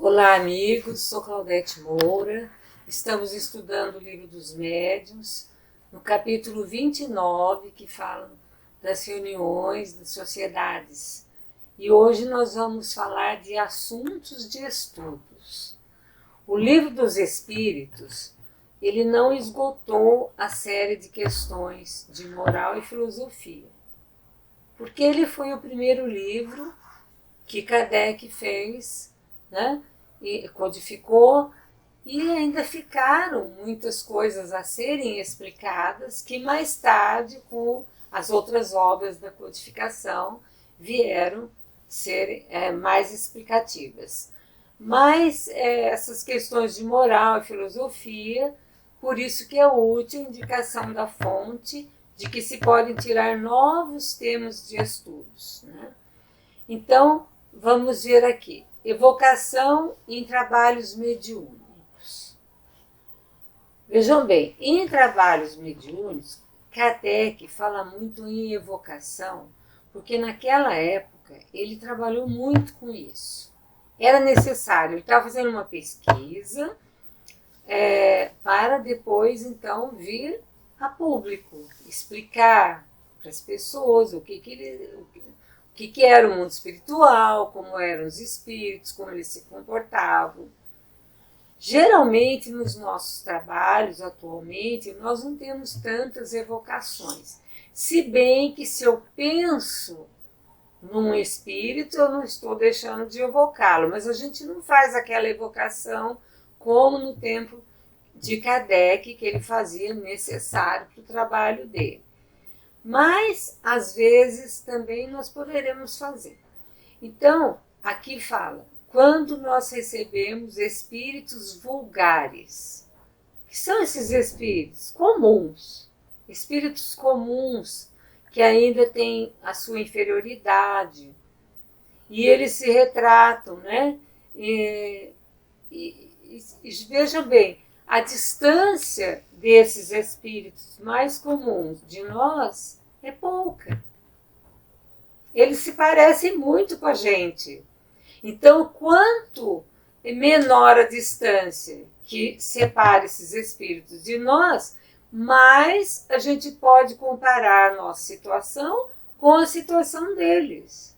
Olá, amigos, sou Claudete Moura. Estamos estudando o Livro dos Médiuns, no capítulo 29, que fala das reuniões das sociedades. E hoje nós vamos falar de assuntos de estudos. O Livro dos Espíritos, ele não esgotou a série de questões de moral e filosofia, porque ele foi o primeiro livro que Kardec fez, né? E codificou, e ainda ficaram muitas coisas a serem explicadas que mais tarde, com as outras obras da codificação, vieram ser mais explicativas. Mas essas questões de moral e filosofia, por isso que é útil a indicação da fonte de que se podem tirar novos temas de estudos, né? Então, vamos ver aqui. Evocação em trabalhos mediúnicos. Vejam bem, em trabalhos mediúnicos, Kardec fala muito em evocação, porque naquela época ele trabalhou muito com isso. Era necessário, ele estava fazendo uma pesquisa para depois, então, vir a público, explicar para as pessoas o que era o mundo espiritual, como eram os espíritos, como eles se comportavam. Geralmente, nos nossos trabalhos, atualmente, nós não temos tantas evocações. Se bem que se eu penso num espírito, eu não estou deixando de evocá-lo, mas a gente não faz aquela evocação como no tempo de Kardec, que ele fazia necessário para o trabalho dele. Mas, às vezes, também nós poderemos fazer. Então, aqui fala, quando nós recebemos espíritos vulgares, que são esses espíritos comuns, que ainda têm a sua inferioridade, e eles se retratam, né? E vejam bem, a distância desses espíritos mais comuns de nós é pouca. Eles se parecem muito com a gente. Então, quanto menor a distância que separa esses espíritos de nós, mais a gente pode comparar a nossa situação com a situação deles.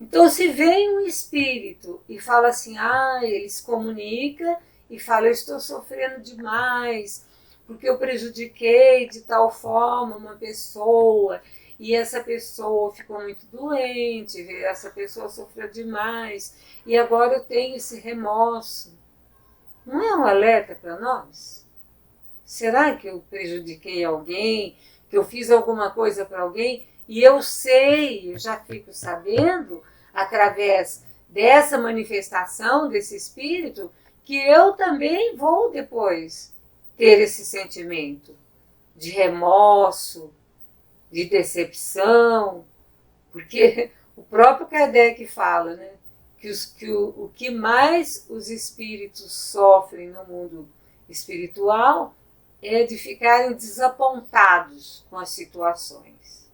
Então, se vem um espírito e fala assim, ele se comunica e fala, eu estou sofrendo demais, porque eu prejudiquei de tal forma uma pessoa, e essa pessoa ficou muito doente, essa pessoa sofreu demais, e agora eu tenho esse remorso. Não é um alerta para nós? Será que eu prejudiquei alguém, que eu fiz alguma coisa para alguém, e eu sei, eu já fico sabendo, através dessa manifestação desse espírito, que eu também vou depois ter esse sentimento de remorso, de decepção, porque o próprio Kardec fala, né, que o que mais os espíritos sofrem no mundo espiritual é de ficarem desapontados com as situações.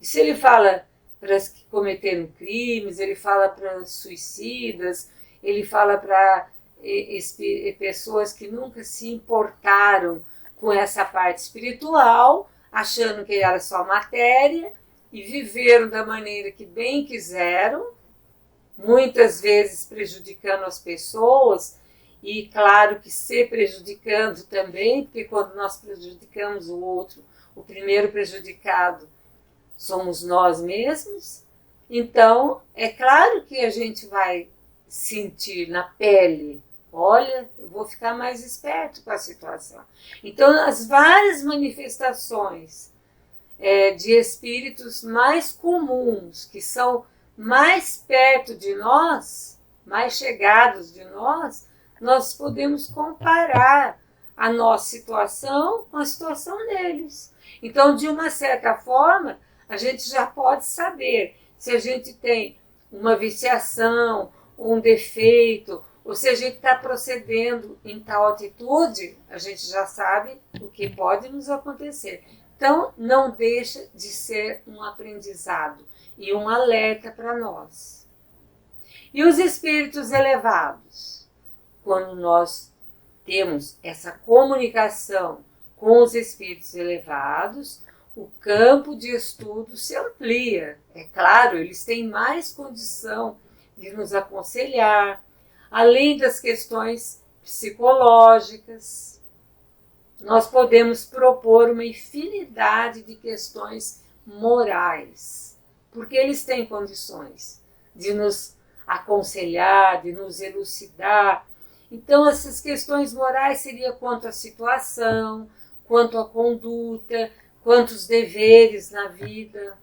E se ele fala para as que cometeram crimes, ele fala para suicidas, ele fala para pessoas que nunca se importaram com essa parte espiritual, achando que era só matéria, e viveram da maneira que bem quiseram, muitas vezes prejudicando as pessoas, e claro que se prejudicando também, porque quando nós prejudicamos o outro, o primeiro prejudicado somos nós mesmos. Então, é claro que a gente vai sentir na pele, olha, eu vou ficar mais esperto com a situação. Então, as várias manifestações de espíritos mais comuns, que são mais perto de nós, mais chegados de nós podemos comparar a nossa situação com a situação deles. Então, de uma certa forma, a gente já pode saber se a gente tem uma viciação, um defeito, ou se a gente está procedendo em tal atitude, a gente já sabe o que pode nos acontecer. Então, não deixa de ser um aprendizado e um alerta para nós. E os espíritos elevados? Quando nós temos essa comunicação com os espíritos elevados, o campo de estudo se amplia. É claro, eles têm mais condição de nos aconselhar, além das questões psicológicas. Nós podemos propor uma infinidade de questões morais, porque eles têm condições de nos aconselhar, de nos elucidar. Então, essas questões morais seriam quanto à situação, quanto à conduta, quanto aos deveres na vida.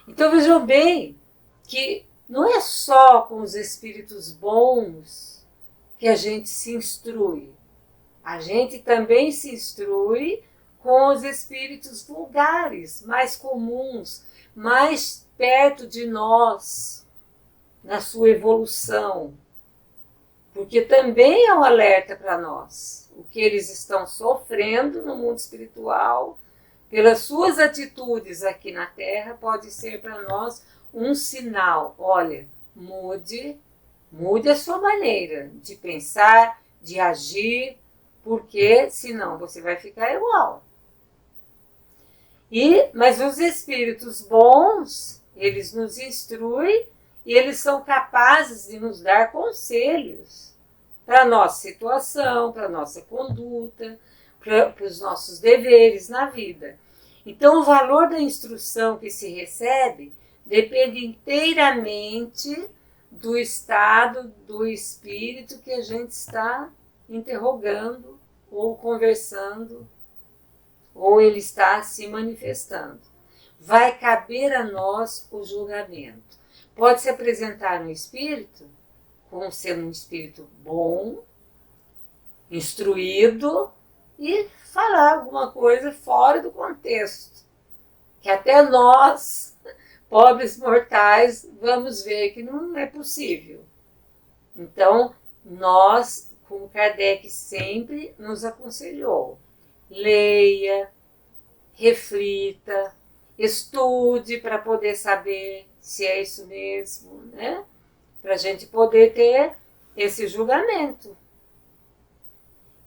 Então, vejam bem que não é só com os espíritos bons que a gente se instrui. A gente também se instrui com os espíritos vulgares, mais comuns, mais perto de nós, na sua evolução. Porque também é um alerta para nós. O que eles estão sofrendo no mundo espiritual, pelas suas atitudes aqui na Terra, pode ser para nós um sinal. Olha, mude a sua maneira de pensar, de agir, porque senão você vai ficar igual. Mas os espíritos bons, eles nos instruem e eles são capazes de nos dar conselhos para a nossa situação, para a nossa conduta, para os nossos deveres na vida. Então, o valor da instrução que se recebe depende inteiramente do estado do espírito que a gente está interrogando ou conversando, ou ele está se manifestando. Vai caber a nós o julgamento. Pode se apresentar um espírito como sendo um espírito bom, instruído, e falar alguma coisa fora do contexto, que até nós, pobres mortais, vamos ver que não é possível. Então, nós, como Kardec sempre nos aconselhou, leia, reflita, estude para poder saber se é isso mesmo, né? Para a gente poder ter esse julgamento.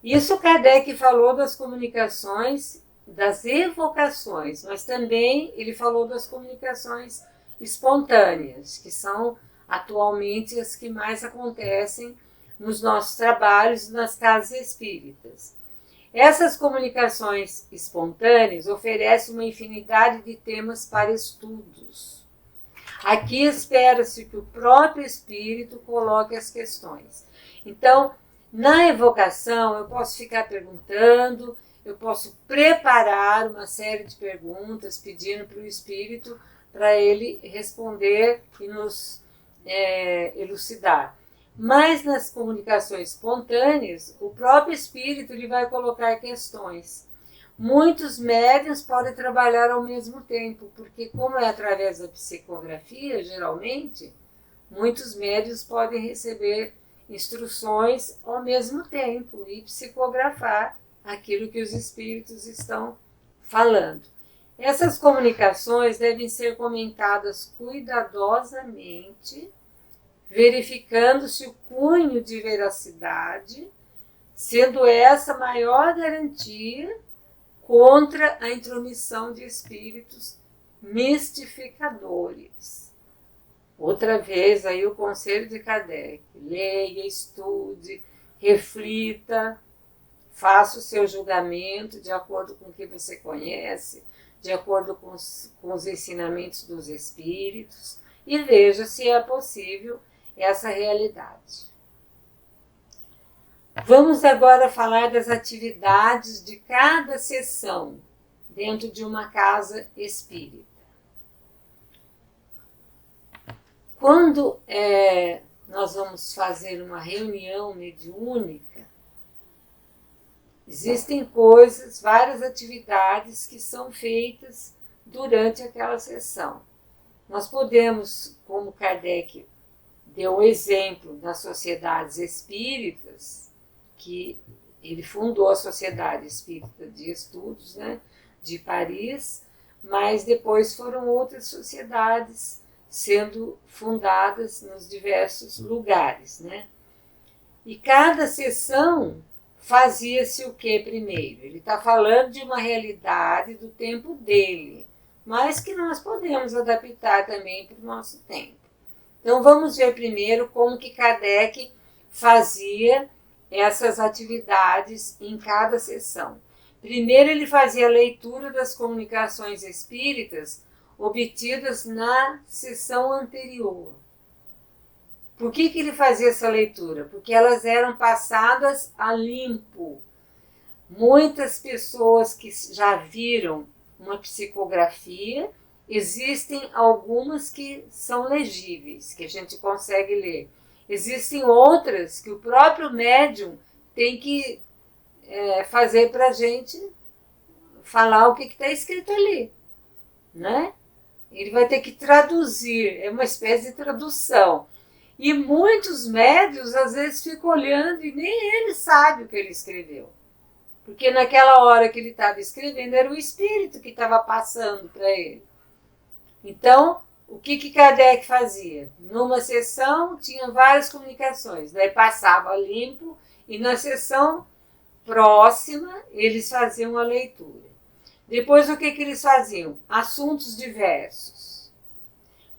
Isso Kardec falou das comunicações, das evocações, mas também ele falou das comunicações espontâneas, que são atualmente as que mais acontecem nos nossos trabalhos nas casas espíritas. Essas comunicações espontâneas oferecem uma infinidade de temas para estudos. Aqui espera-se que o próprio espírito coloque as questões. Então, na evocação, eu posso ficar perguntando, eu posso preparar uma série de perguntas pedindo para o espírito para ele responder e nos elucidar. Mas nas comunicações espontâneas, o próprio espírito ele vai colocar questões. Muitos médiuns podem trabalhar ao mesmo tempo, porque como é através da psicografia, geralmente, muitos médiuns podem receber instruções ao mesmo tempo e psicografar aquilo que os espíritos estão falando. Essas comunicações devem ser comentadas cuidadosamente, verificando-se o cunho de veracidade, sendo essa a maior garantia contra a intromissão de espíritos mistificadores. Outra vez aí o conselho de Kardec: leia, estude, reflita, faça o seu julgamento de acordo com o que você conhece, de acordo com os ensinamentos dos espíritos, e veja se é possível essa realidade. Vamos agora falar das atividades de cada sessão dentro de uma casa espírita. Quando nós vamos fazer uma reunião mediúnica, existem coisas, várias atividades que são feitas durante aquela sessão. Nós podemos, como Kardec deu um exemplo nas sociedades espíritas, que ele fundou a Sociedade Espírita de Estudos, né, de Paris, mas depois foram outras sociedades sendo fundadas nos diversos lugares, né? E cada sessão fazia-se o que primeiro? Ele está falando de uma realidade do tempo dele, mas que nós podemos adaptar também para o nosso tempo. Então vamos ver primeiro como que Kardec fazia essas atividades em cada sessão. Primeiro ele fazia a leitura das comunicações espíritas obtidas na sessão anterior. Por que ele fazia essa leitura? Porque elas eram passadas a limpo. Muitas pessoas que já viram uma psicografia, existem algumas que são legíveis, que a gente consegue ler. Existem outras que o próprio médium tem que fazer para a gente falar o que está escrito ali, né? Ele vai ter que traduzir, é uma espécie de tradução. E muitos médiuns às vezes ficam olhando e nem ele sabe o que ele escreveu. Porque naquela hora que ele estava escrevendo era o espírito que estava passando para ele. Então, o que Kardec fazia? Numa sessão tinha várias comunicações, daí passava limpo e na sessão próxima eles faziam a leitura. Depois o que eles faziam? Assuntos diversos,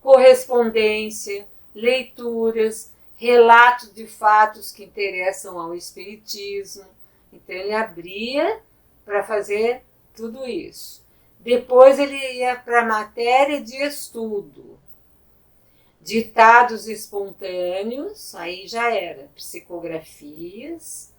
correspondência, leituras, relatos de fatos que interessam ao espiritismo. Então ele abria para fazer tudo isso. Depois ele ia para a matéria de estudo. Ditados espontâneos, aí já era psicografias,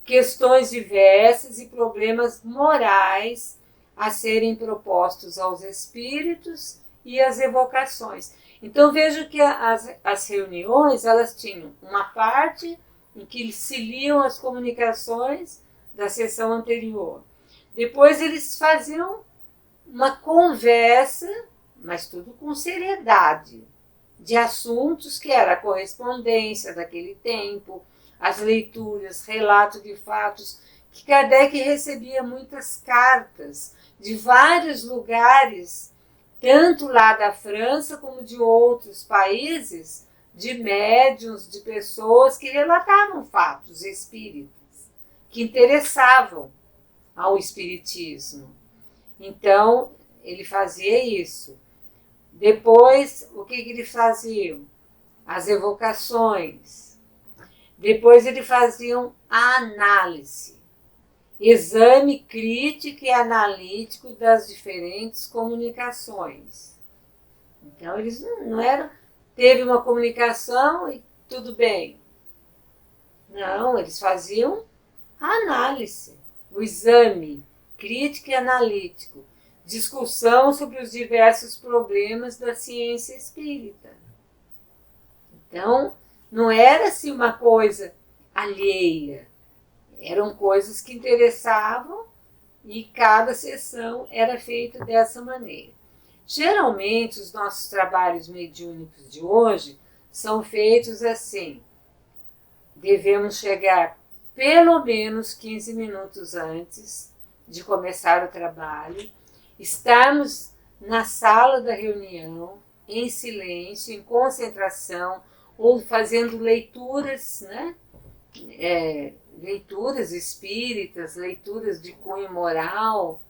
questões diversas e problemas morais a serem propostos aos espíritos e as evocações. Então vejo que as reuniões elas tinham uma parte em que se liam as comunicações da sessão anterior. Depois eles faziam uma conversa, mas tudo com seriedade, de assuntos que era a correspondência daquele tempo, as leituras, relatos de fatos, que Kardec recebia muitas cartas de vários lugares, tanto lá da França como de outros países, de médiuns, de pessoas que relatavam fatos espíritas, que interessavam ao espiritismo. Então, ele fazia isso. Depois, o que eles faziam? As evocações. Depois, eles faziam a análise. Exame crítico e analítico das diferentes comunicações. Então, eles não eram... Teve uma comunicação e tudo bem. Não, eles faziam a análise, o exame crítico e analítico, discussão sobre os diversos problemas da ciência espírita. Então, não era assim uma coisa alheia, eram coisas que interessavam e cada sessão era feita dessa maneira. Geralmente, os nossos trabalhos mediúnicos de hoje são feitos assim. Devemos chegar pelo menos 15 minutos antes de começar o trabalho, estarmos na sala da reunião, em silêncio, em concentração, ou fazendo leituras, né? Leituras espíritas, leituras de cunho moral,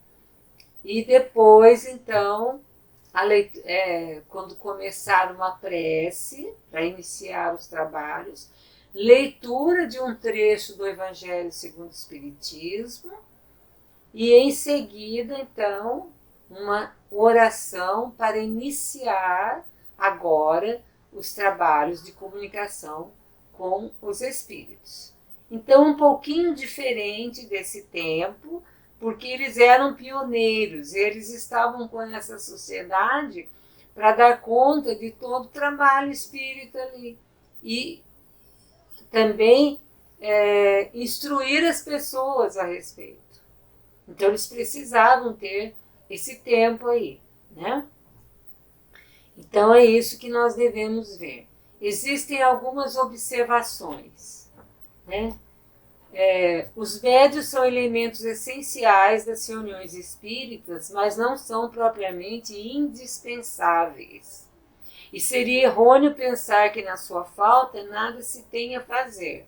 e depois, então, quando começar uma prece, para iniciar os trabalhos, leitura de um trecho do Evangelho segundo o Espiritismo, e em seguida, então, uma oração para iniciar agora os trabalhos de comunicação com os espíritos. Então, um pouquinho diferente desse tempo, porque eles eram pioneiros, eles estavam com essa sociedade para dar conta de todo o trabalho espírita ali. E também instruir as pessoas a respeito. Então, eles precisavam ter esse tempo aí, né? Então, é isso que nós devemos ver. Existem algumas observações, né? Os médiuns são elementos essenciais das reuniões espíritas, mas não são propriamente indispensáveis. E seria errôneo pensar que na sua falta nada se tem a fazer.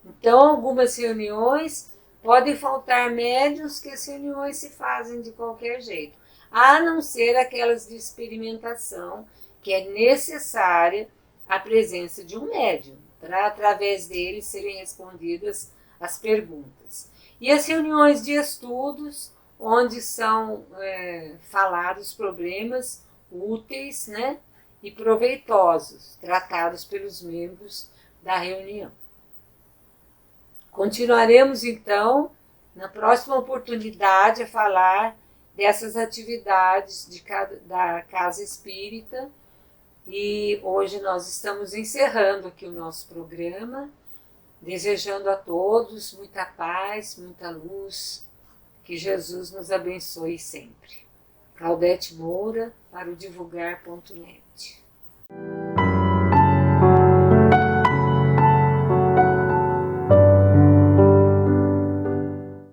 Então, algumas reuniões podem faltar médiuns, que as reuniões se fazem de qualquer jeito, a não ser aquelas de experimentação, que é necessária a presença de um médium, para através dele serem respondidas as perguntas. E as reuniões de estudos, onde são falados problemas úteis, né, e proveitosos, tratados pelos membros da reunião. Continuaremos, então, na próxima oportunidade, a falar dessas atividades da Casa Espírita. E hoje nós estamos encerrando aqui o nosso programa, desejando a todos muita paz, muita luz, que Jesus nos abençoe sempre. Claudete Moura, para o divulgar.net.